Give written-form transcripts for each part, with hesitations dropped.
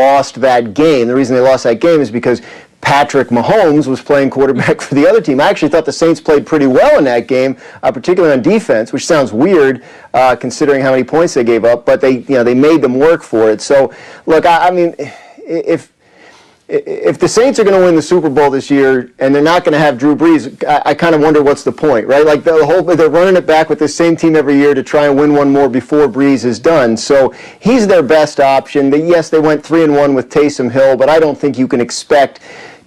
lost that game. The reason they lost that game is because Patrick Mahomes was playing quarterback for the other team. I actually thought the Saints played pretty well in that game, particularly on defense, which sounds weird considering how many points they gave up, but they made them work for it. So, look, I mean, if the Saints are going to win the Super Bowl this year and they're not going to have Drew Brees, I kind of wonder what's the point, right? Like they're running it back with the same team every year to try and win one more before Brees is done. So he's their best option. Yes, they went 3-1 with Taysom Hill, but I don't think you can expect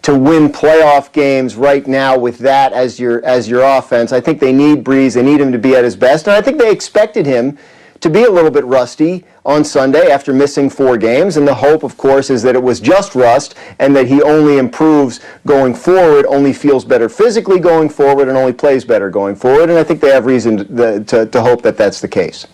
to win playoff games right now with that as your offense. I think they need Brees. They need him to be at his best. And I think they expected him to be a little bit rusty on Sunday after missing 4 games. And the hope, of course, is that it was just rust and that he only improves going forward, only feels better physically going forward, and only plays better going forward. And I think they have reason to hope that that's the case.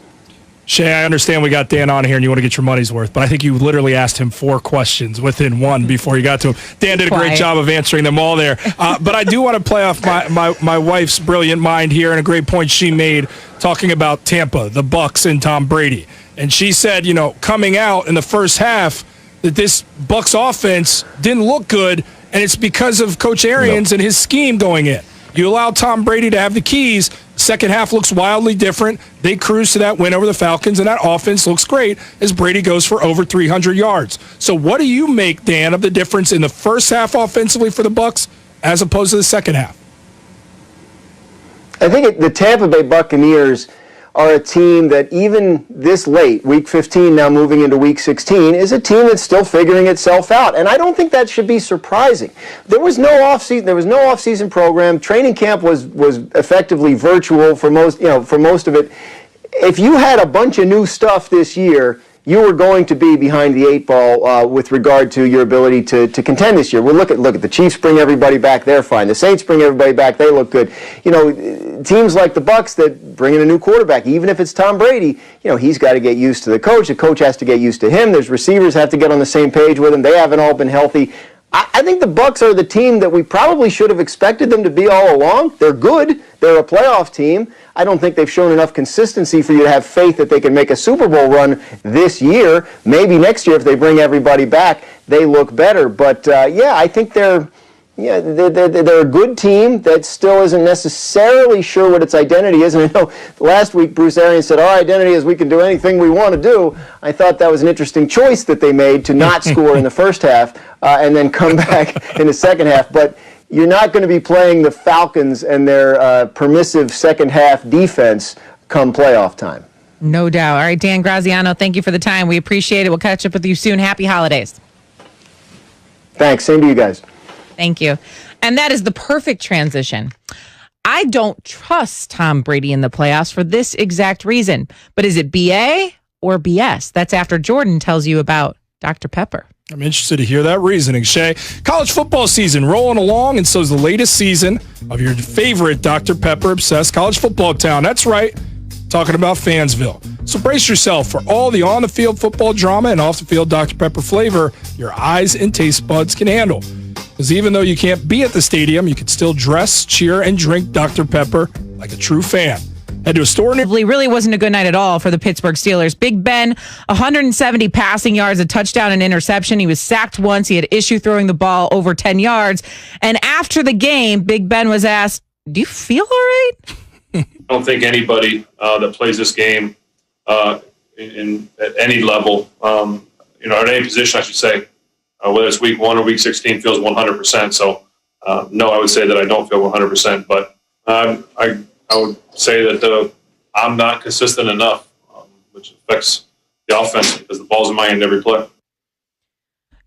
Shay, I understand we got Dan on here and you want to get your money's worth, but I think you literally asked him 4 questions within one before you got to him. Dan did a great job of answering them all there. But I do want to play off my wife's brilliant mind here and a great point she made talking about Tampa, the Bucs, and Tom Brady. And she said, coming out in the first half that this Bucs offense didn't look good, and it's because of Coach Arians and his scheme going in. You allow Tom Brady to have the keys. Second half looks wildly different. They cruise to that win over the Falcons, and that offense looks great as Brady goes for over 300 yards. So what do you make, Dan, of the difference in the first half offensively for the Bucs as opposed to the second half? I think the Tampa Bay Buccaneers are a team that even this late, Week 15 now moving into Week 16, is a team that's still figuring itself out. And I don't think that should be surprising. There was no offseason. There was no offseason program. Training camp was effectively virtual for most of it. If you had a bunch of new stuff this year, you were going to be behind the 8 ball with regard to your ability to contend this year. Well, look at the Chiefs bring everybody back, they're fine. The Saints bring everybody back, they look good. Teams like the Bucs that bring in a new quarterback, even if it's Tom Brady, he's got to get used to the coach. The coach has to get used to him. There's receivers have to get on the same page with him. They haven't all been healthy. I think the Bucs are the team that we probably should have expected them to be all along. They're good. They're a playoff team. I don't think they've shown enough consistency for you to have faith that they can make a Super Bowl run this year. Maybe next year, if they bring everybody back, they look better. But I think they're a good team that still isn't necessarily sure what its identity is. And I know last week Bruce Arians said, our identity is we can do anything we want to do. I thought that was an interesting choice that they made to not score in the first half and then come back in the second half. But you're not going to be playing the Falcons and their permissive second half defense come playoff time. No doubt. All right, Dan Graziano, thank you for the time. We appreciate it. We'll catch up with you soon. Happy holidays. Thanks. Same to you guys. Thank you. And that is the perfect transition. I don't trust Tom Brady in the playoffs for this exact reason. But is it BA or BS? That's after Jordan tells you about Dr. Pepper. I'm interested to hear that reasoning, Shay. College football season rolling along, and so is the latest season of your favorite Dr. Pepper-obsessed college football town. That's right, talking about Fansville. So brace yourself for all the on-the-field football drama and off-the-field Dr. Pepper flavor your eyes and taste buds can handle. Because even though you can't be at the stadium, you can still dress, cheer, and drink Dr. Pepper like a true fan. Head to a store near. Really wasn't a good night at all for the Pittsburgh Steelers. Big Ben, 170 passing yards, a touchdown and interception. He was sacked once. He had issue throwing the ball over 10 yards. And after the game, Big Ben was asked, do you feel all right? I don't think anybody that plays this game at any level, at any position, I should say, whether it's week 1 or week 16, feels 100%. So, no, I would say that I don't feel 100%. But I would say that I'm not consistent enough, which affects the offense because the ball's in my hand every play.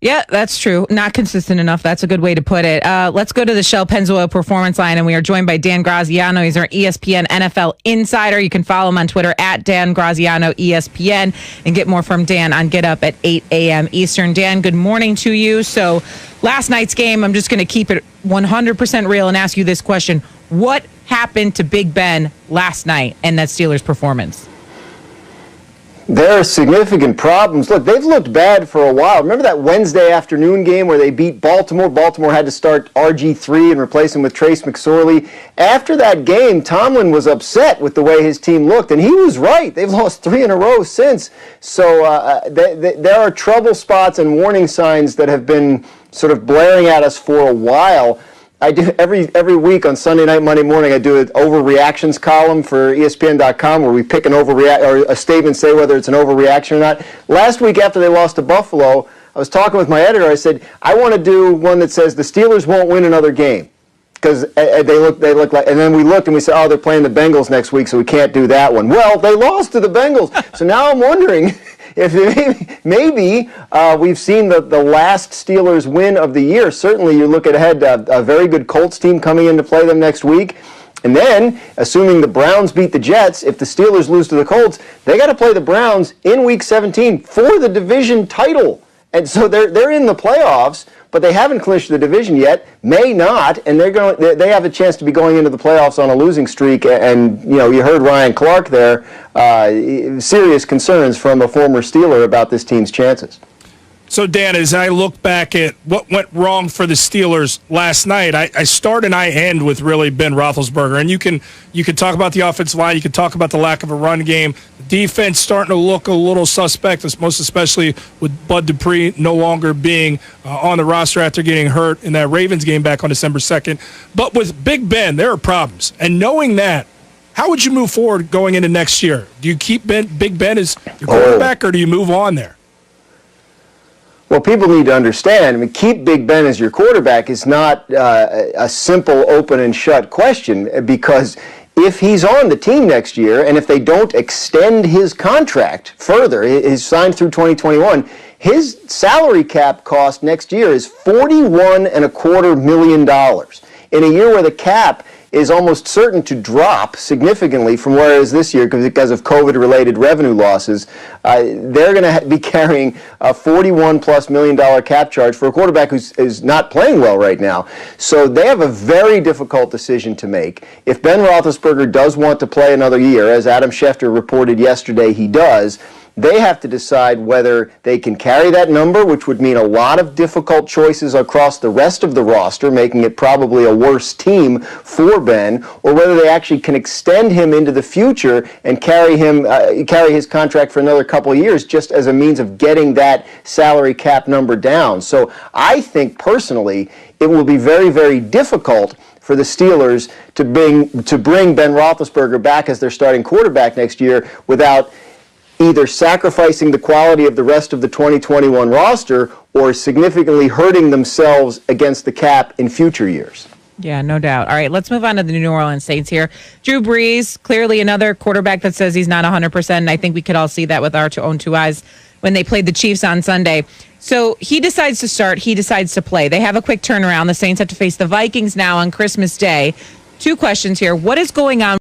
Yeah, that's true. Not consistent enough. That's a good way to put it. Let's go to the Shell Pennzoil Performance Line, and we are joined by Dan Graziano. He's our ESPN NFL insider. You can follow him on Twitter at Dan Graziano ESPN and get more from Dan on Get Up at 8 a.m. Eastern. Dan, good morning to you. So last night's game, I'm just going to keep it 100% real and ask you this question. What happened to Big Ben last night and that Steelers performance? There are significant problems. Look, they've looked bad for a while. Remember that Wednesday afternoon game where they beat Baltimore? Baltimore had to start RG3 and replace him with Trace McSorley. After that game, Tomlin was upset with the way his team looked, and he was right. They've lost 3 in a row since. So there are trouble spots and warning signs that have been sort of blaring at us for a while. I do every week on Sunday night, Monday morning, I do an overreactions column for ESPN.com where we pick an or a statement, say whether it's an overreaction or not. Last week after they lost to Buffalo, I was talking with my editor. I said, I want to do one that says the Steelers won't win another game. Because they look like, and then we looked and we said, oh, they're playing the Bengals next week, so we can't do that one. Well, they lost to the Bengals. So now I'm wondering if maybe we've seen the last Steelers win of the year. Certainly you look ahead, a very good Colts team coming in to play them next week. And then, assuming the Browns beat the Jets, if the Steelers lose to the Colts, they got to play the Browns in Week 17 for the division title. And so they're in the playoffs, but they haven't clinched the division yet. May not, and they have a chance to be going into the playoffs on a losing streak. And you heard Ryan Clark there, serious concerns from a former Steeler about this team's chances. So, Dan, as I look back at what went wrong for the Steelers last night, I start and I end with really Ben Roethlisberger. And you can talk about the offensive line. You can talk about the lack of a run game. The defense starting to look a little suspect, most especially with Bud Dupree no longer being on the roster after getting hurt in that Ravens game back on December 2nd. But with Big Ben, there are problems. And knowing that, how would you move forward going into next year? Do you keep Big Ben as your quarterback, or do you move on there? Well, people need to understand, keep Big Ben as your quarterback is not a simple open and shut question, because if he's on the team next year and if they don't extend his contract further, he's signed through 2021, his salary cap cost next year is $41.25 million. In a year where the cap is almost certain to drop significantly from where it is this year because of COVID-related revenue losses, they're going to be carrying a $41+ million cap charge for a quarterback who's not playing well right now. So they have a very difficult decision to make. If Ben Roethlisberger does want to play another year, as Adam Schefter reported yesterday he does, they have to decide whether they can carry that number, which would mean a lot of difficult choices across the rest of the roster, making it probably a worse team for Ben, or whether they actually can extend him into the future and carry his contract for another couple of years just as a means of getting that salary cap number down. So I think personally it will be very, very difficult for the Steelers to bring Ben Roethlisberger back as their starting quarterback next year without either sacrificing the quality of the rest of the 2021 roster or significantly hurting themselves against the cap in future years. Yeah, no doubt. All right, let's move on to the New Orleans Saints here. Drew Brees, clearly another quarterback that says he's not 100%, and I think we could all see that with our own two eyes when they played the Chiefs on Sunday. So he decides to start, he decides to play. They have a quick turnaround. The Saints have to face the Vikings now on Christmas Day. Two questions here. What is going on